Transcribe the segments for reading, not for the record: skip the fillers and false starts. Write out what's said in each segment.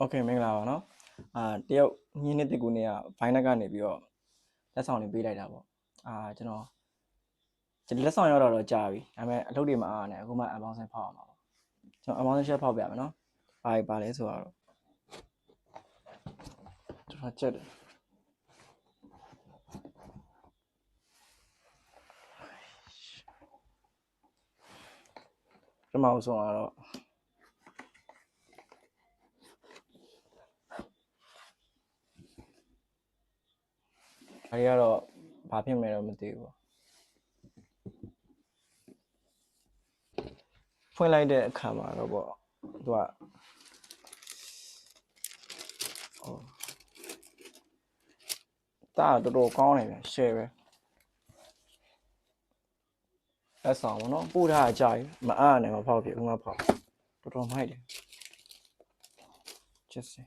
Okay မင်္ဂလာပါနော်တယောက်ညင်းနှစ်တကူနေကဘိုင်းနက်ကနေပြီးတော့လက်ဆောင်တွေပေးလိုက်တာပေါ့ကျွန်တော်လက်ဆောင်ရောက်တော့ကြာပြီဒါပေမဲ့အလုပ်တွေမအားနဲ့အခုမှအမောင်းစင်းဖောက်အောင်ပါပေါ့ကျွန်တော်အမောင်းစင်းရှက်ဖောက်ပြမယ်နော်ပါလဲဆိုတော့ကျွန်တော်ချက်တယ်ပထမဆုံးကတော့ဒါတွေကတော့ဘာဖြစ်မယ်တော့မသိဘူးဖွင့်လိုက်တဲ့အခါမှာတော့ပေါ့သူကတာတော်တော်ကောင်းတယ်ဗျ share ပဲလက်ဆောင်ပေါ့နော်ပို့ထားကြပြီမအားနဲ့မဖောက်ဖြစ်ဘူးမဖောက်တော်တော်မိုက်တယ် just say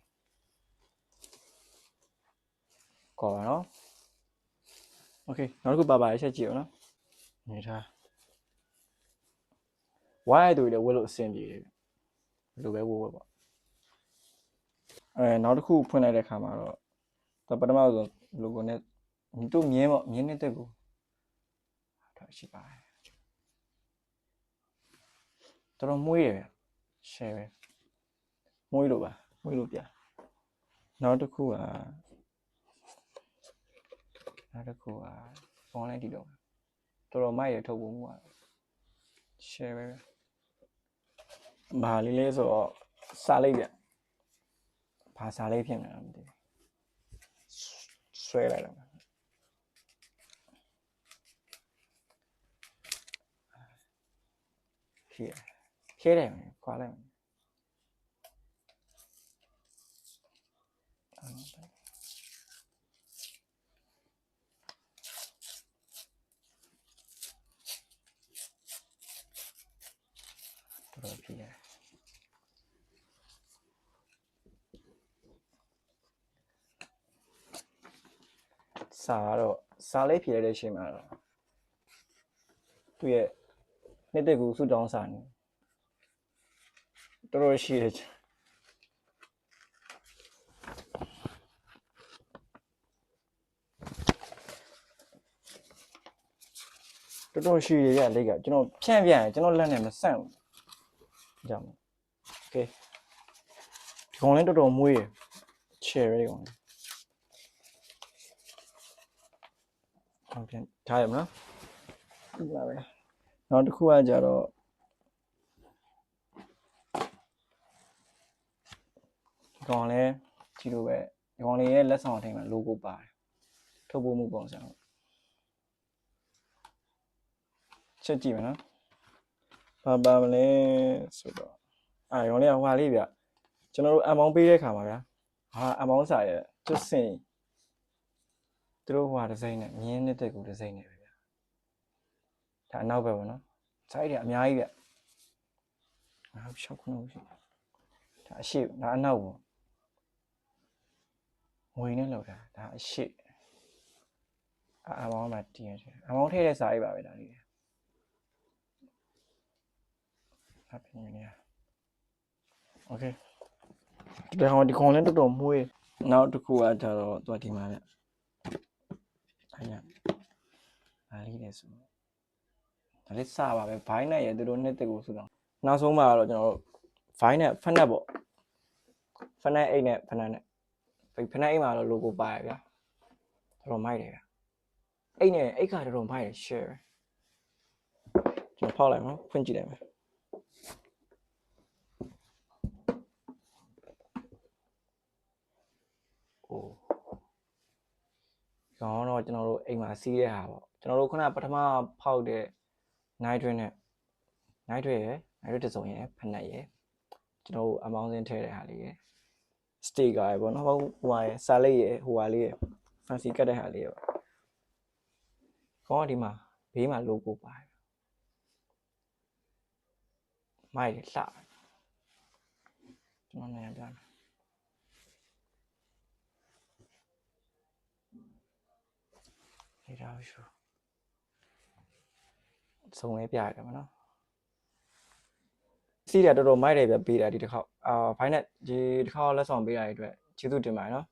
ကောပါနော် okay နောက်တစ်ခုပါရချက်ကြည့်အောင်နော်နေထားဝိုင်းတူတယ်ဝက်လို့အဆင်ပြေတယ်လိုပဲဝက်ပေါ့နောက်တစ်ခုဖွင့်လိုက်တဲ့ခါမှာတော့ပထမဆုံး logo နဲ့သူ့မြင်းပေါ့မြင်းနဲ့တက်ကိုထားရှိပါတယ်တော်တော်မွေးတယ်ဗျ share ပဲမွေးလို့ပြနောက်တစ်ခုကဖုန်းလိုက်ဒီတော့တော်တော်မိုက်ရထုတ်ဖို့မှုက share ပဲဘာလေးလဲဆိုတော့စာလေးဗျဘာစာလေးဖြစ်နေတာမသိဘူးဆွဲလိုက်တော့ဖြဲတယ်ခွာလိုက်တော်ဖြဲစာလေးဖြဲတဲ့အချိန်မှာတော့သူ့ရဲ့နှစ်သက်ကူစုတောင်းစာနေတော်တော်ရှိတယ်တော်တော်ရှိရလက်ကကျွန်တော်ဖြန့်ပြန်ကျွန်တော်လက်နဲ့မဆန့်ဘူးကြောင့်โอเคဒီကောင်လည်းတော်တော်မွေးရ share လေးကောင်ဟုတ်ပြန်ထားရမလားဒီပါပဲနောက်တစ်ခုကကြတော့ဒီကောင်လည်းဒီလိုပဲဒီကောင်လေးရဲ့လက်ဆောင်အထိမ်းမှာ logo ပါတယ်ထုတ်ပို့မှုပုံစံချက်ကြည့်မယ်နော်ဘာပါမလဲဆိုတော့ဒီကောင်လေးကဟွာလေးဗျကျွန်တော်တို့အမောင်းပေးတဲ့ခါမှာဗျာအမောင်းစာရဲ့သူစင်သူတို့ဟွာဒီဇိုင်းနဲ့မြင်းနဲ့တက်ကူဒီဇိုင်းနဲ့ပဲဗျာဒါအနောက်ပဲပေါ့နော်စိုက်တယ်အများကြီးဗျရှောက်ခုနရှိဒါအရှိဒါအနောက်ပေါ့ငွေနဲ့လောက်တာဒါအရှိအမောင်းမှာတည်ရတယ်အမောင်းထည့်တဲ့စာရေးပါပဲဒါလေးအပြင်နေရโอเคဒီကောင်လည်းတော်တော်မွေးနောက်တစ်ခုကကြတော့သူကဒီမှာဗျဒါလေးလေဆိုဒါလေးစပါပဲဘိုင်းနဲ့ရသူတို့နှစ်တက်ကိုဆိုတော့နောက်ဆုံးမှာတော့ကျွန်တော်တို့ဘိုင်းနဲ့ဖက်နက်ပေါ့ဖက်နက်အိတ်နဲ့ဖက်နက်အိတ်မှာတော့ logo ပါရဗျာတော်တော်မိုက်တယ်ဗျာအိတ်နဲ့အိတ်ကတော်တော်မိုက်တယ် share ကျွန်တော်ဖောက်လိုက်နော်ဖွင့်ကြည့်လိုက်မယ်ကောင်းတော့ကျွန်တော်တို့အိမ်မှာစီးတဲ့ဟာပေါ့ကျွန်တော်တို့ခုနပထမဖောက်တဲ့ nitrate နဲ့ nitrate တစ်စုံရယ်ဖက်နက်ရယ်ကျွန်တော်တို့အမောင်းစင်းထည့်တဲ့ဟာလေးရယ် sticker ရယ်ပေါ့နော်ဟိုဟာရယ်စာလေးရယ်ဟိုဟာလေးရယ် fancy ကတ်တဲ့ဟာလေးရယ်ကောင်းဒီမှာဘေးမှာ logo ပါတယ်မိုက်တယ်လှကျွန်တော်နေရာပြမယ်ဒီတော့ရှုစုံလေးပြရတယ်မနော် စီးတယ်တော်တော်မိုက်တယ်ဗျပေးတာဒီတစ်ခေါက်ဘိုင်းနဲ့ဒီတစ်ခေါက်လက်ဆောင်ပေးတာတွေအတွက်ကျေးဇူးတင်ပါတယ်နော်